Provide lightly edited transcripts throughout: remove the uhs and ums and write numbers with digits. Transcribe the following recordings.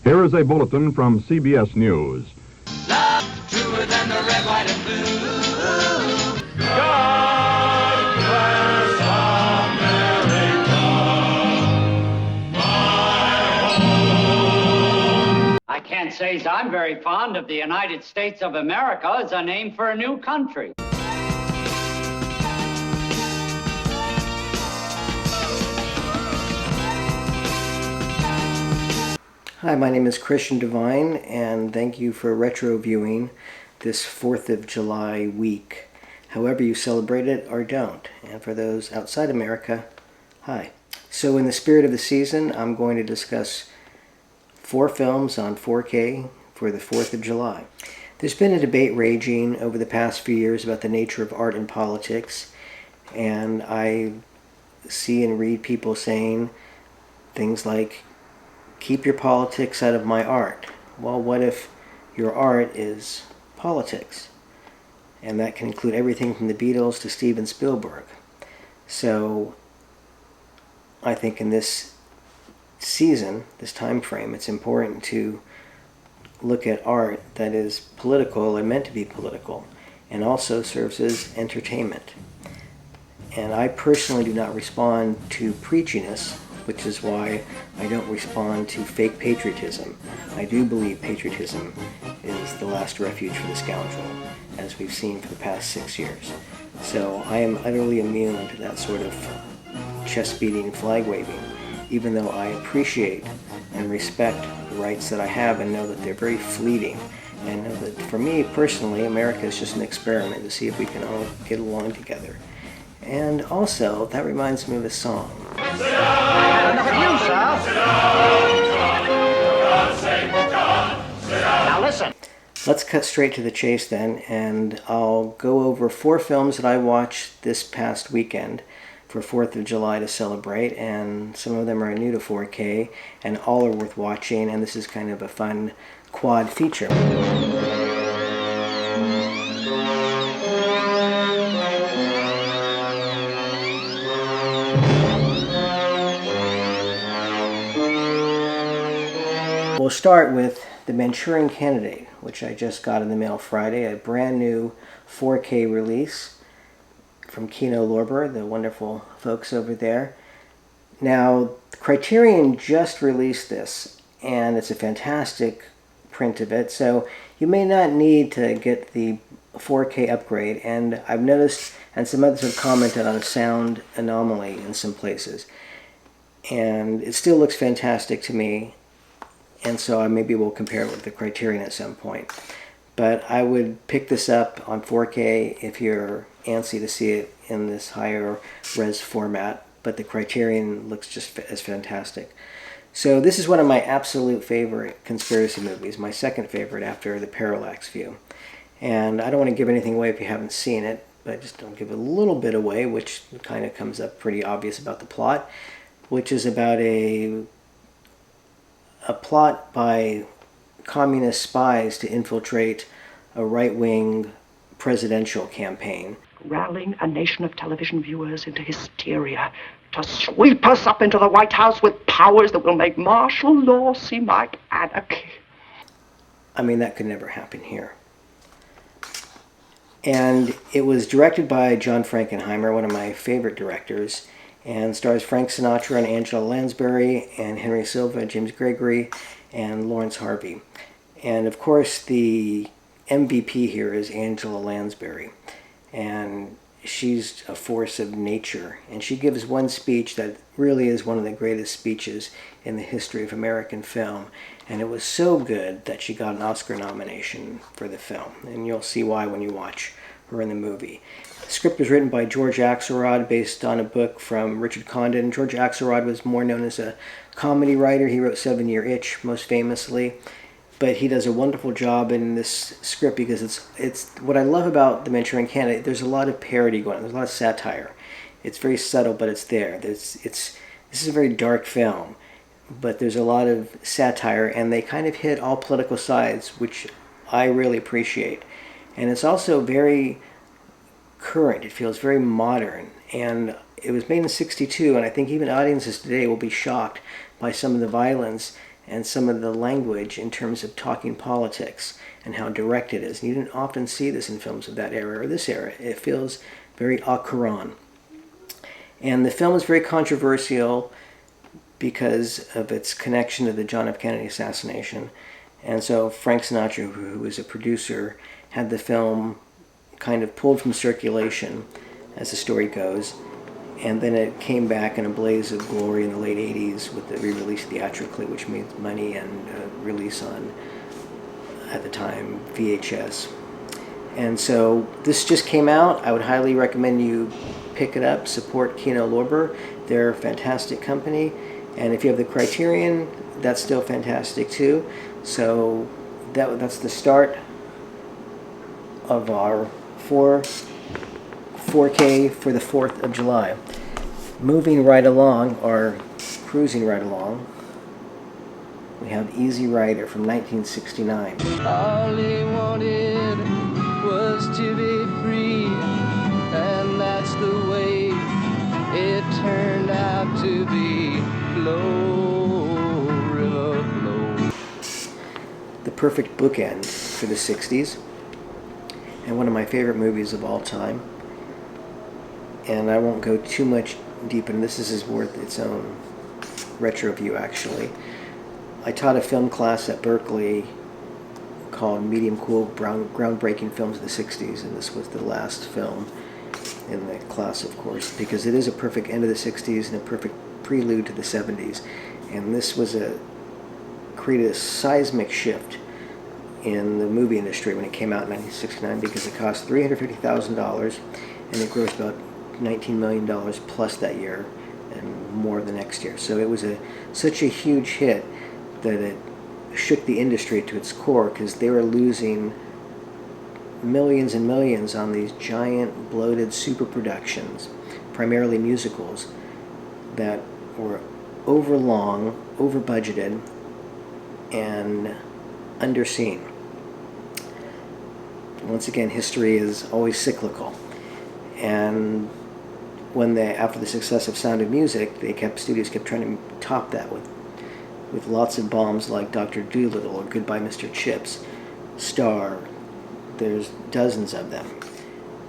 Here is a bulletin from CBS News. Love truer than the red, white, and blue. God bless America, my home. I can't say I'm very fond of the United States of America as a name for a new country. Hi, my name is Christian Devine, and thank you for retro viewing this 4th of July week, however you celebrate it or don't. And for those outside America, hi. So in the spirit of the season, I'm going to discuss 4 films on 4K for the 4th of July. There's been a debate raging over the past few years about the nature of art and politics, and I see and read people saying things like, keep your politics out of my art. Well, what if your art is politics? And that can include everything from the Beatles to Steven Spielberg. So I think in this season, this time frame, it's important to look at art that is political and meant to be political, and also serves as entertainment. And I personally do not respond to preachiness, which is why I don't respond to fake patriotism. I do believe patriotism is the last refuge for the scoundrel, as we've seen for the past 6 years. So I am utterly immune to that sort of chest-beating, flag-waving, even though I appreciate and respect the rights that I have and know that they're very fleeting. And know that for me personally, America is just an experiment to see if we can all get along together. And also, that reminds me of a song. Now listen. Let's cut straight to the chase then, and I'll go over 4 films that I watched this past weekend for 4th of July to celebrate, and some of them are new to 4K, and all are worth watching, and this is kind of a fun quad feature. We'll start with The Manchurian Candidate, which I just got in the mail Friday, a brand new 4K release from Kino Lorber, the wonderful folks over there. Now, Criterion just released this, and it's a fantastic print of it, so you may not need to get the 4K upgrade, and I've noticed, and some others have commented on a sound anomaly in some places, and it still looks fantastic to me. And so maybe we'll compare it with the Criterion at some point. But I would pick this up on 4K if you're antsy to see it in this higher res format. But the Criterion looks just as fantastic. So this is one of my absolute favorite conspiracy movies, my second favorite after The Parallax View. And I don't want to give anything away if you haven't seen it, but just don't give a little bit away, which kind of comes up pretty obvious about the plot, which is about a plot by communist spies to infiltrate a right-wing presidential campaign. Rallying a nation of television viewers into hysteria to sweep us up into the White House with powers that will make martial law seem like anarchy. I mean, that could never happen here. And it was directed by John Frankenheimer, one of my favorite directors, and stars Frank Sinatra and Angela Lansbury and Henry Silva, James Gregory, and Lawrence Harvey. And of course, the MVP here is Angela Lansbury, and she's a force of nature. And she gives one speech that really is one of the greatest speeches in the history of American film. And it was so good that she got an Oscar nomination for the film. And you'll see why when you watch her in the movie. The script was written by George Axelrod based on a book from Richard Condon. George Axelrod was more known as a comedy writer. He wrote 7 Year Itch most famously. But he does a wonderful job in this script because it's what I love about The Manchurian Candidate. There's a lot of parody going on. There's a lot of satire. It's very subtle, but it's there. This is a very dark film, but there's a lot of satire, and they kind of hit all political sides, which I really appreciate. And it's also very current. It feels very modern, and it was made in '62, and I think even audiences today will be shocked by some of the violence and some of the language in terms of talking politics and how direct it is. And you didn't often see this in films of that era or this era. It feels very au courant. And the film is very controversial because of its connection to the John F. Kennedy assassination. And so Frank Sinatra, who was a producer, had the film kind of pulled from circulation, as the story goes, and then it came back in a blaze of glory in the late 80s with the re-release theatrically, which made money, and release on, at the time, VHS. And so this just came out. I would highly recommend you pick it up, support Kino Lorber. They're a fantastic company, and if you have the Criterion, that's still fantastic too. So that's the start of our 4K for the 4th of July. Moving right along, or cruising right along, we have Easy Rider from 1969. All he wanted was to be free, and that's the way it turned out to be. Flow, river, flow. The perfect bookend for the 60s, and one of my favorite movies of all time. And I won't go too much deep into this. This is worth its own retro view, actually. I taught a film class at Berkeley called Medium Cool Groundbreaking Films of the 60s, and this was the last film in the class, of course, because it is a perfect end of the 60s and a perfect prelude to the 70s. And this was created a seismic shift in the movie industry when it came out in 1969, because it cost $350,000 and it grossed about $19 million plus that year and more the next year. So it was such a huge hit that it shook the industry to its core, because they were losing millions and millions on these giant bloated super productions, primarily musicals, that were overlong, over budgeted, and underseen. Once again, history is always cyclical, and after the success of Sound of Music, studios kept trying to top that with lots of bombs like Dr. Dolittle or Goodbye Mr. Chips, Star. There's dozens of them.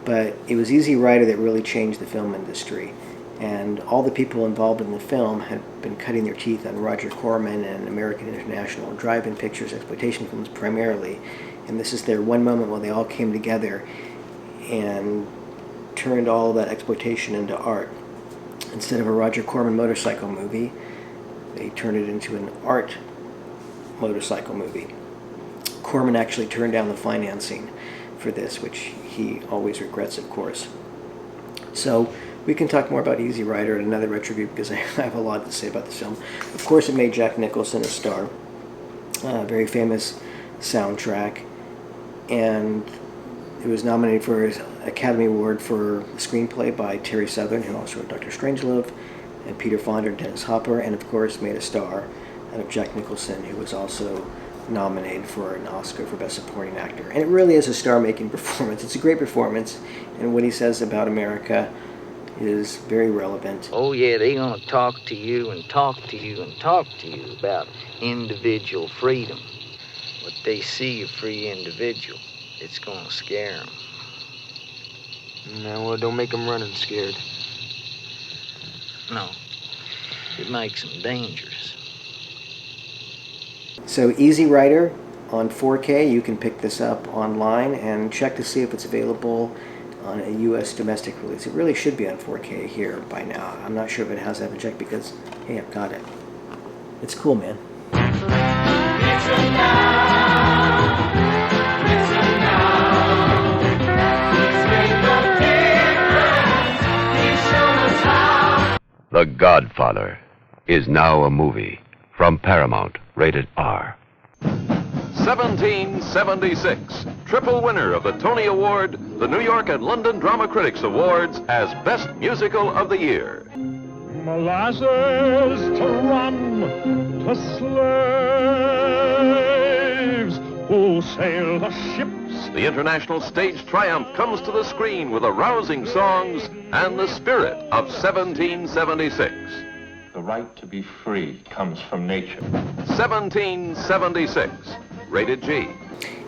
But it was Easy Rider that really changed the film industry. And all the people involved in the film had been cutting their teeth on Roger Corman and American International drive-in pictures, exploitation films primarily. And this is their one moment where they all came together and turned all that exploitation into art. Instead of a Roger Corman motorcycle movie, they turned it into an art motorcycle movie. Corman actually turned down the financing for this, which he always regrets, of course. So we can talk more about Easy Rider in another retro review, because I have a lot to say about this film. Of course, it made Jack Nicholson a star. Very famous soundtrack. And it was nominated for his Academy Award for screenplay by Terry Southern, who also wrote Dr. Strangelove, and Peter Fonda, Dennis Hopper, and of course made a star out of Jack Nicholson, who was also nominated for an Oscar for Best Supporting Actor. And it really is a star-making performance. It's a great performance, and what he says about America is very relevant. Oh yeah, they're gonna talk to you and talk to you and talk to you about individual freedom. What they see a free individual, it's gonna scare them. No, well, don't make them running scared. No, it makes them dangerous. So Easy Rider on 4K, you can pick this up online and check to see if it's available on a U.S. domestic release. It really should be on 4K here by now. I'm not sure if it has. I haven't checked, because, hey, I've got it. It's cool, man. The Godfather is now a movie from Paramount, rated R. 1776, triple winner of the Tony Award, the New York and London Drama Critics Awards as Best Musical of the Year. Molasses to rum to slaves who sail the ships. The international stage triumph comes to the screen with the rousing songs and the spirit of 1776. The right to be free comes from nature. 1776, rated G.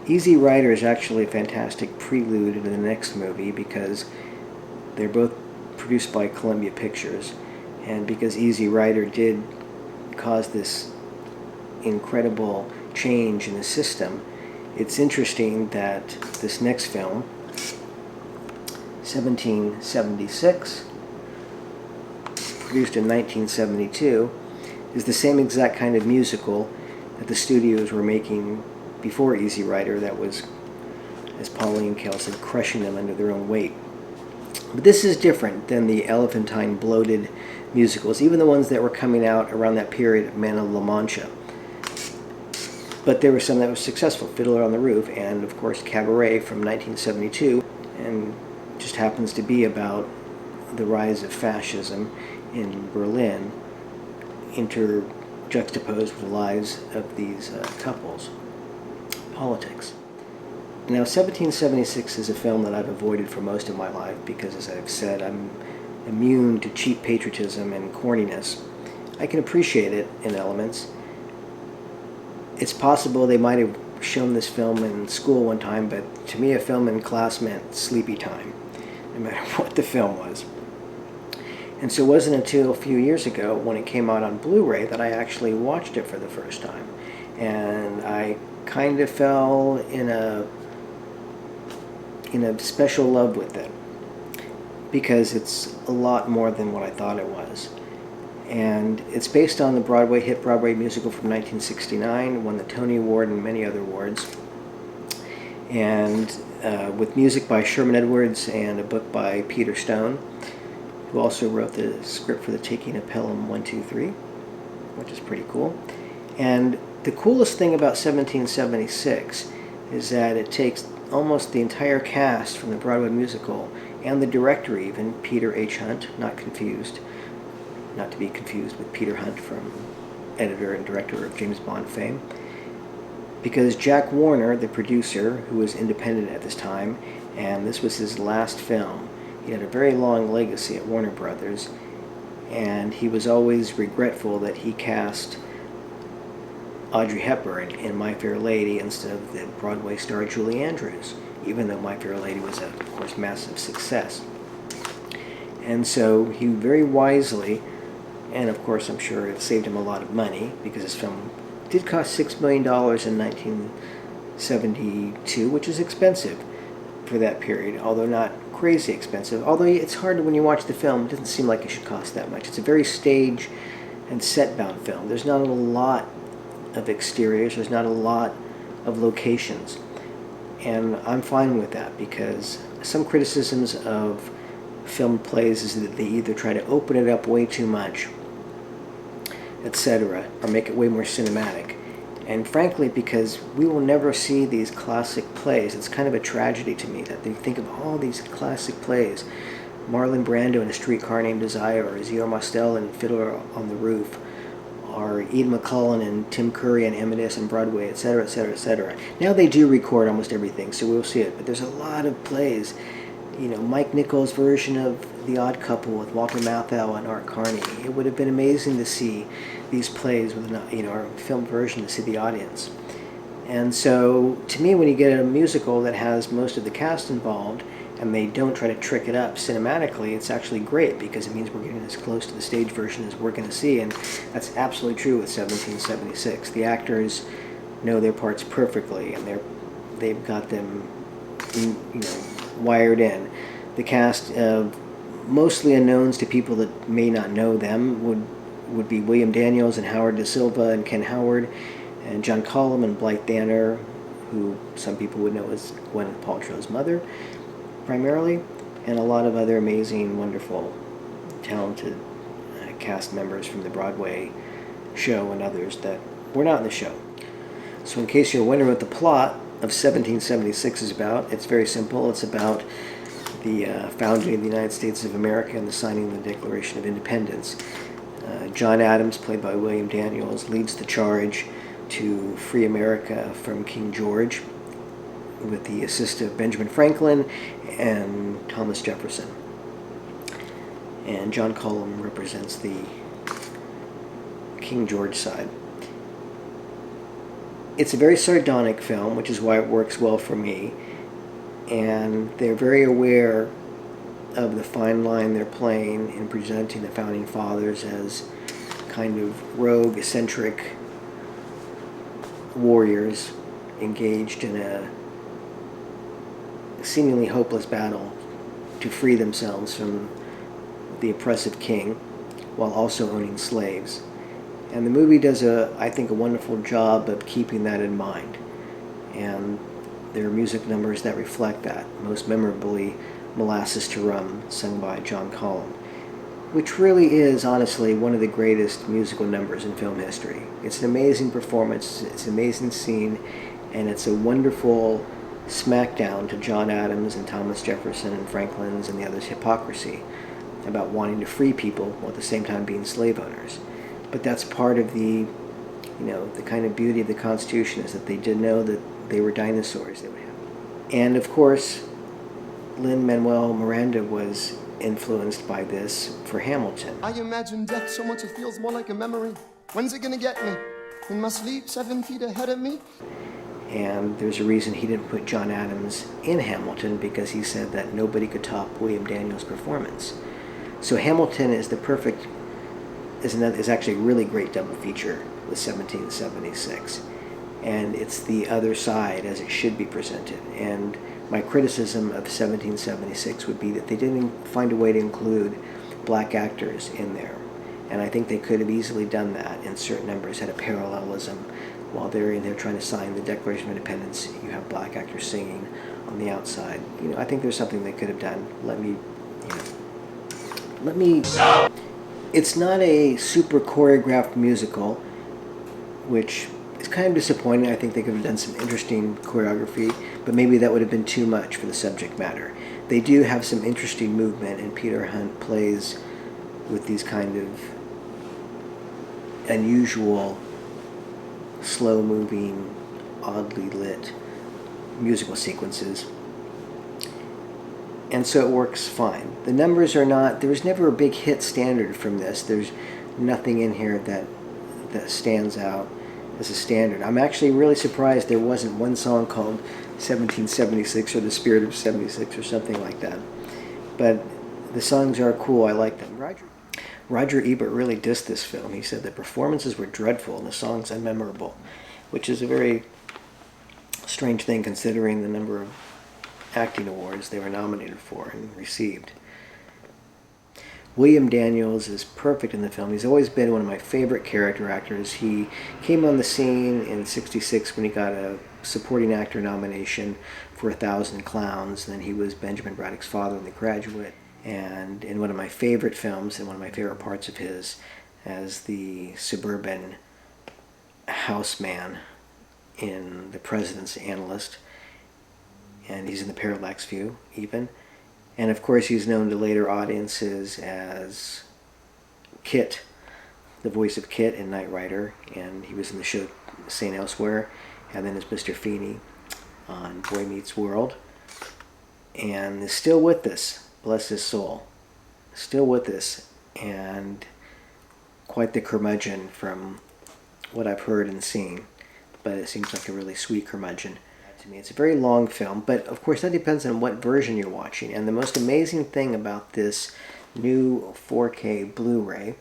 Easy Rider is actually a fantastic prelude into the next movie because they're both produced by Columbia Pictures, and because Easy Rider did cause this incredible change in the system, it's interesting that this next film, 1776, produced in 1972, is the same exact kind of musical that the studios were making before Easy Rider that was, as Pauline Kael said, crushing them under their own weight. But this is different than the elephantine bloated musicals, even the ones that were coming out around that period of Man of La Mancha. But there were some that were successful, Fiddler on the Roof, and of course Cabaret from 1972, and just happens to be about the rise of fascism in Berlin, juxtaposed with the lives of these couples. Politics. Now, 1776 is a film that I've avoided for most of my life because, as I've said, I'm immune to cheap patriotism and corniness. I can appreciate it in elements. It's possible they might have shown this film in school one time, but to me a film in class meant sleepy time, no matter what the film was. And so it wasn't until a few years ago when it came out on Blu-ray that I actually watched it for the first time. And I kind of fell in a special love with it because it's a lot more than what I thought it was. And it's based on the hit Broadway musical from 1969, won the Tony Award and many other awards. And with music by Sherman Edwards and a book by Peter Stone, who also wrote the script for The Taking of Pelham 123, which is pretty cool. And the coolest thing about 1776 is that it takes almost the entire cast from the Broadway musical, and the director even, Peter H. Hunt, not to be confused with Peter Hunt from editor and director of James Bond fame, because Jack Warner, the producer, who was independent at this time, and this was his last film. He had a very long legacy at Warner Brothers, and he was always regretful that he cast Audrey Hepburn in My Fair Lady instead of the Broadway star Julie Andrews, even though My Fair Lady was, of course, massive success. And so he very wisely, and of course I'm sure it saved him a lot of money, because this film did cost $6 million in 1972, which is expensive for that period, although not crazy expensive. Although it's hard when you watch the film, it doesn't seem like it should cost that much. It's a very stage and set-bound film. There's not a lot of exteriors, there's not a lot of locations. And I'm fine with that, because some criticisms of film plays is that they either try to open it up way too much, etc., or make it way more cinematic. And frankly, because we will never see these classic plays, it's kind of a tragedy to me that they think of all these classic plays. Marlon Brando in A Streetcar Named Desire, or Zio Mostel in Fiddler on the Roof, or Ian McCullen and Tim Curry and Amadeus on Broadway, etc., etc., etc. Now they do record almost everything, so we'll see it. But there's a lot of plays. You know, Mike Nichols' version of The Odd Couple with Walter Matthau and Art Carney. It would have been amazing to see these plays with our film version, to see the audience. And so, to me, when you get a musical that has most of the cast involved, and they don't try to trick it up cinematically, it's actually great, because it means we're getting as close to the stage version as we're going to see, and that's absolutely true with 1776. The actors know their parts perfectly, and they've got them, wired in. The cast, mostly unknowns to people that may not know them, would be William Daniels and Howard Da Silva and Ken Howard, and John Cullum and Blythe Danner, who some people would know as Gwyneth Paltrow's mother, primarily, and a lot of other amazing, wonderful, talented cast members from the Broadway show and others that were not in the show. So in case you're wondering what the plot of 1776 is about, it's very simple. It's about the founding of the United States of America and the signing of the Declaration of Independence. John Adams, played by William Daniels, leads the charge to free America from King George, with the assist of Benjamin Franklin and Thomas Jefferson. And John Cullum represents the King George side. It's a very sardonic film, which is why it works well for me. And they're very aware of the fine line they're playing in presenting the Founding Fathers as kind of rogue, eccentric warriors engaged in a seemingly hopeless battle to free themselves from the oppressive king while also owning slaves. And the movie does, I think, a wonderful job of keeping that in mind. And there are music numbers that reflect that, most memorably Molasses to Rum, sung by John Collum, which really is, honestly, one of the greatest musical numbers in film history. It's an amazing performance, it's an amazing scene, and it's a wonderful smackdown to John Adams and Thomas Jefferson and Franklin's and the others' hypocrisy about wanting to free people while at the same time being slave owners. But that's part of the kind of beauty of the Constitution, is that they did know that they were dinosaurs. They would have. And of course, Lin-Manuel Miranda was influenced by this for Hamilton. I imagine death so much it feels more like a memory. When's it gonna get me? In my sleep, 7 feet ahead of me? And there's a reason he didn't put John Adams in Hamilton, because he said that nobody could top William Daniels' performance. So Hamilton is is actually a really great double feature with 1776. And it's the other side as it should be presented. And my criticism of 1776 would be that they didn't find a way to include black actors in there. And I think they could have easily done that in certain numbers, had a parallelism. While they're in there trying to sign the Declaration of Independence, you have black actors singing on the outside. I think there's something they could have done. It's not a super choreographed musical, which is kind of disappointing. I think they could have done some interesting choreography, but maybe that would have been too much for the subject matter. They do have some interesting movement, and Peter Hunt plays with these kind of unusual, slow-moving, oddly lit musical sequences. And so it works fine. The numbers are not, there was never a big hit standard from this. There's nothing in here that stands out as a standard. I'm actually really surprised there wasn't one song called 1776 or The Spirit of 76 or something like that. But the songs are cool, I like them. Roger Ebert really dissed this film. He said the performances were dreadful and the songs unmemorable, which is a very strange thing considering the number of acting awards they were nominated for and received. William Daniels is perfect in the film. He's always been one of my favorite character actors. He came on the scene in '66 when he got a supporting actor nomination for 1,000 Clowns. Then he was Benjamin Braddock's father in The Graduate. And in one of my favorite films, and one of my favorite parts of his, as the suburban houseman in The President's Analyst. And he's in The Parallax View, even. And of course, he's known to later audiences as Kit, the voice of Kit in Knight Rider. And he was in the show St. Elsewhere, and then as Mr. Feeney on Boy Meets World. And is still with us. Bless his soul. Still with us, and quite the curmudgeon from what I've heard and seen. But it seems like a really sweet curmudgeon to me. It's a very long film, but of course that depends on what version you're watching. And the most amazing thing about this new 4K Blu-ray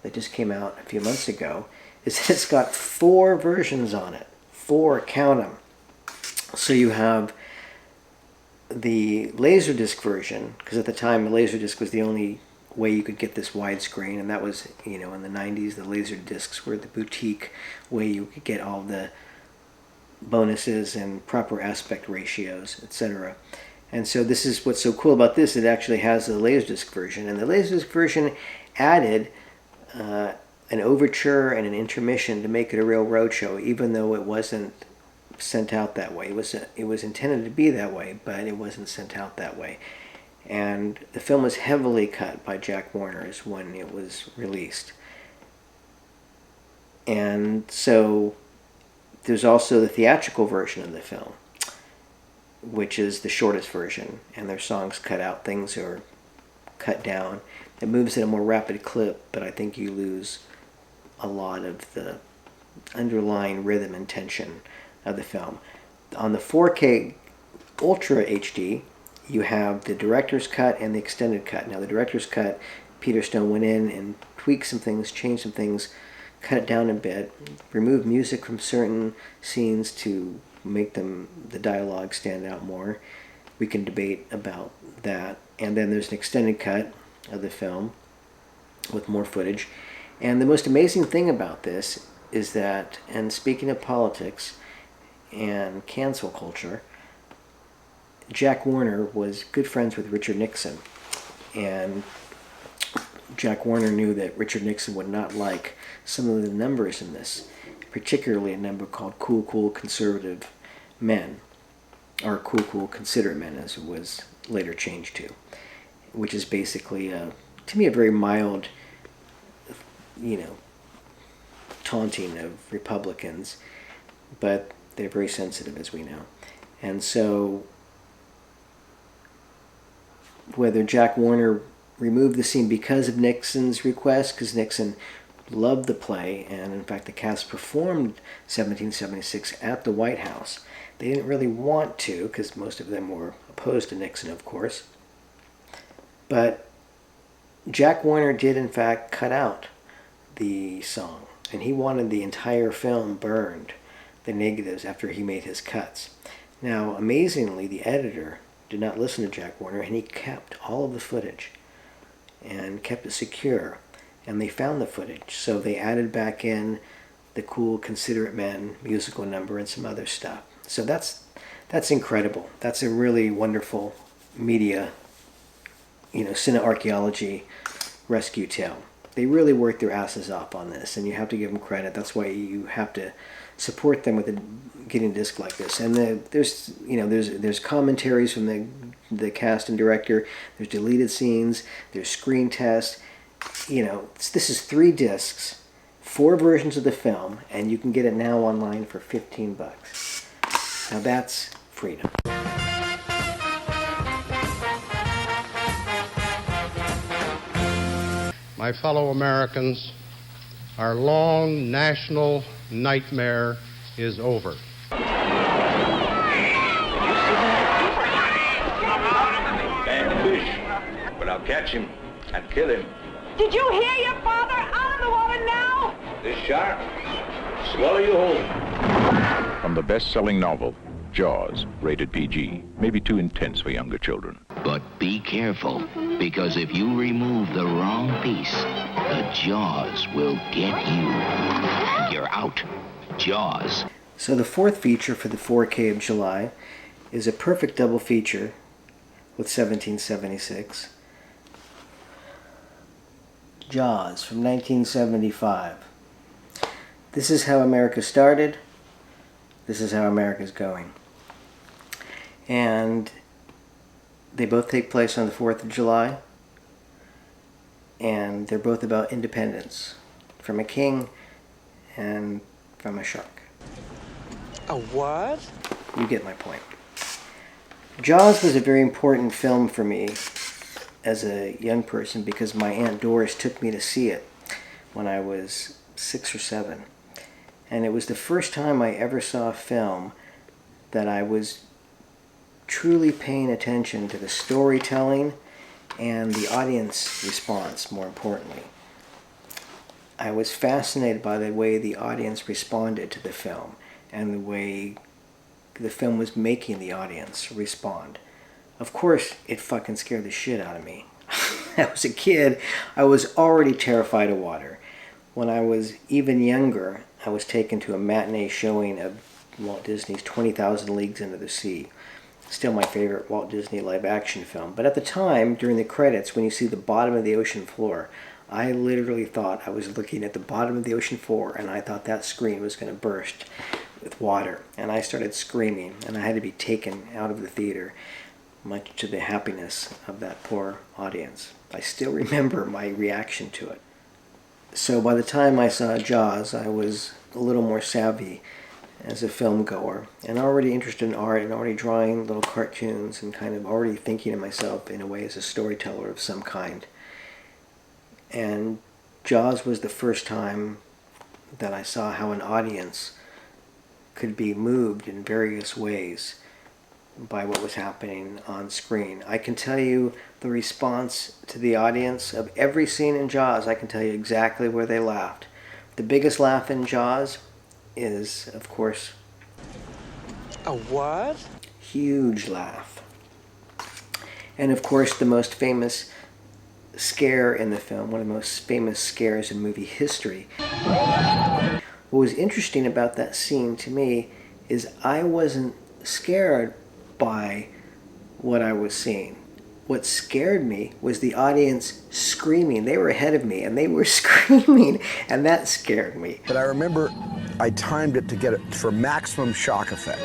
that just came out a few months ago is that it's got 4 versions on it. 4, count them. So you have the Laserdisc version, because at the time the Laserdisc was the only way you could get this widescreen, and that was, in the 90s, the Laserdiscs were the boutique way you could get all the bonuses and proper aspect ratios, etc. And so this is what's so cool about this, it actually has the Laserdisc version, and the Laserdisc version added an overture and an intermission to make it a real roadshow, even though it wasn't sent out that way. It was intended to be that way, but it wasn't sent out that way. And the film was heavily cut by Jack Warner's when it was released. And so there's also the theatrical version of the film, which is the shortest version, and their songs cut out, things are cut down. It moves at a more rapid clip, but I think you lose a lot of the underlying rhythm and tension of the film. On the 4K Ultra HD, you have the director's cut and the extended cut. Now the director's cut, Peter Stone went in and tweaked some things, changed some things, cut it down a bit, removed music from certain scenes to make the dialogue stand out more. We can debate about that. And then there's an extended cut of the film with more footage. And the most amazing thing about this is that, and speaking of politics and cancel culture, Jack Warner was good friends with Richard Nixon. And Jack Warner knew that Richard Nixon would not like some of the numbers in this, particularly a number called Cool, Cool, Conservative Men, or Cool, Cool, Considerate Men, as it was later changed to, which is basically, to me, a very mild, taunting of Republicans, but they're very sensitive, as we know. And so whether Jack Warner removed the scene because of Nixon's request, because Nixon loved the play, and in fact the cast performed 1776 at the White House. They didn't really want to, because most of them were opposed to Nixon, of course. But Jack Warner did in fact cut out the song, and he wanted the entire film burned, the negatives, after he made his cuts. Now, amazingly, the editor did not listen to Jack Warner, and he kept all of the footage and kept it secure. And they found the footage, so they added back in the Cool, Considerate Men musical number and some other stuff. So that's incredible. That's a really wonderful media, cinearchaeology rescue tale. They really worked their asses off on this, and you have to give them credit. That's why you have to support them with getting a disc like this. And there's commentaries from the cast and director. There's deleted scenes. There's screen tests. This is 3 discs, 4 versions of the film, and you can get it now online for $15. Now that's freedom. My fellow Americans, our long national nightmare is over. Bad fish, but I'll catch him and kill him. Did you hear your father? Out of the water now! This shark, swallow you whole. From the best-selling novel, Jaws, rated PG, may be too intense for younger children. But be careful, because if you remove the wrong piece, the Jaws will get you. You're out. Jaws. So the 4th feature for the 4K of July is a perfect double feature with 1776. Jaws from 1975. This is how America started. This is how America's going. And they both take place on the 4th of July. And they're both about independence from a king and from a shark. A what? You get my point. Jaws was a very important film for me as a young person because my Aunt Doris took me to see it when I was 6 or 7. And it was the first time I ever saw a film that I was truly paying attention to the storytelling and the audience response, more importantly. I was fascinated by the way the audience responded to the film and the way the film was making the audience respond. Of course, it fucking scared the shit out of me. I was a kid. I was already terrified of water. When I was even younger, I was taken to a matinee showing of Walt Disney's 20,000 Leagues Under the Sea. Still my favorite Walt Disney live-action film. But at the time, during the credits, when you see the bottom of the ocean floor, I literally thought I was looking at the bottom of the ocean floor, and I thought that screen was going to burst with water. And I started screaming, and I had to be taken out of the theater, much to the happiness of that poor audience. I still remember my reaction to it. So by the time I saw Jaws, I was a little more savvy as a film goer and already interested in art and already drawing little cartoons and kind of already thinking of myself in a way as a storyteller of some kind. And Jaws was the first time that I saw how an audience could be moved in various ways by what was happening on screen. I can tell you the response to the audience of every scene in Jaws. I can tell you exactly where they laughed. The biggest laugh in Jaws is, of course, a what? Huge laugh. And of course, the most famous scare in the film, one of the most famous scares in movie history. What was interesting about that scene to me is I wasn't scared by what I was seeing. What scared me was the audience screaming. They were ahead of me and they were screaming, and that scared me. But I remember I timed it to get it for maximum shock effect.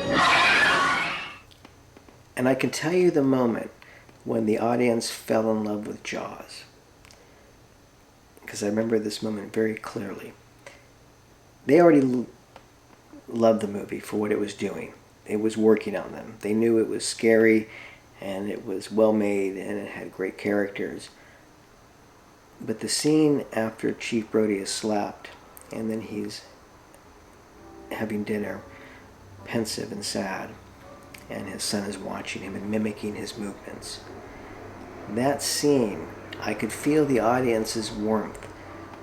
And I can tell you the moment when the audience fell in love with Jaws, because I remember this moment very clearly. They already loved the movie for what it was doing. It was working on them. They knew it was scary, and it was well made, and it had great characters. But the scene after Chief Brody is slapped, and then he's having dinner, pensive and sad, and his son is watching him and mimicking his movements. That scene, I could feel the audience's warmth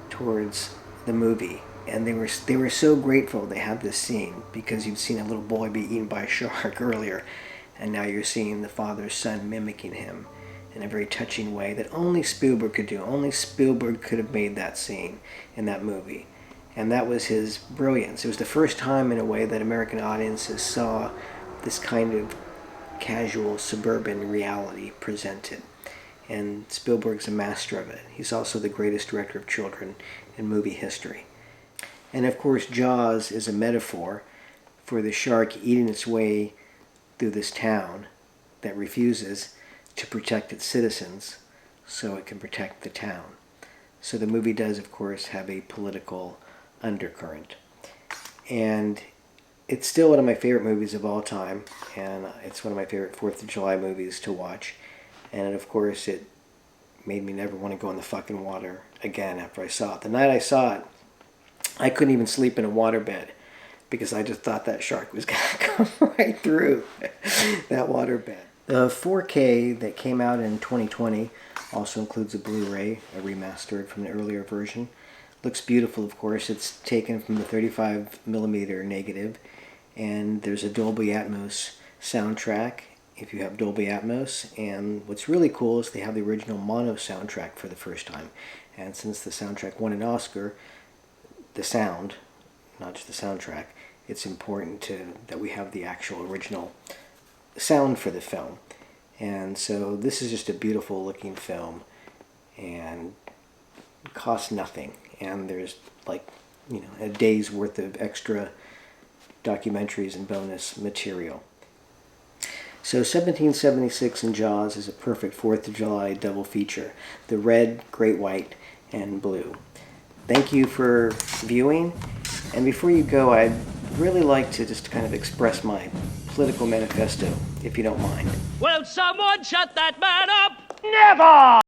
towards the movie, and they were so grateful they had this scene, because you'd seen a little boy be eaten by a shark earlier, and now you're seeing the father's son mimicking him in a very touching way that only Spielberg could do. Only Spielberg could have made that scene in that movie. And that was his brilliance. It was the first time, in a way, that American audiences saw this kind of casual suburban reality presented. And Spielberg's a master of it. He's also the greatest director of children in movie history. And of course, Jaws is a metaphor for the shark eating its way through this town that refuses to protect its citizens so it can protect the town. So the movie does, of course, have a political undercurrent. And it's still one of my favorite movies of all time, and it's one of my favorite 4th of July movies to watch. And of course, it made me never want to go in the fucking water again after I saw it. The night I saw it, I couldn't even sleep in a waterbed because I just thought that shark was going to come right through that waterbed. The 4K that came out in 2020 also includes a Blu-ray, a remastered from the earlier version. Looks beautiful, of course. It's taken from the 35mm negative, and there's a Dolby Atmos soundtrack if you have Dolby Atmos. And what's really cool is they have the original mono soundtrack for the first time. And since the soundtrack won an Oscar, the sound, not just the soundtrack, it's important that we have the actual original sound for the film. And so this is just a beautiful looking film, and it costs nothing. And there's a day's worth of extra documentaries and bonus material. So 1776 and Jaws is a perfect 4th of July double feature. The red, great white, and blue. Thank you for viewing. And before you go, I'd really like to just kind of express my political manifesto, if you don't mind. Will someone shut that man up? Never!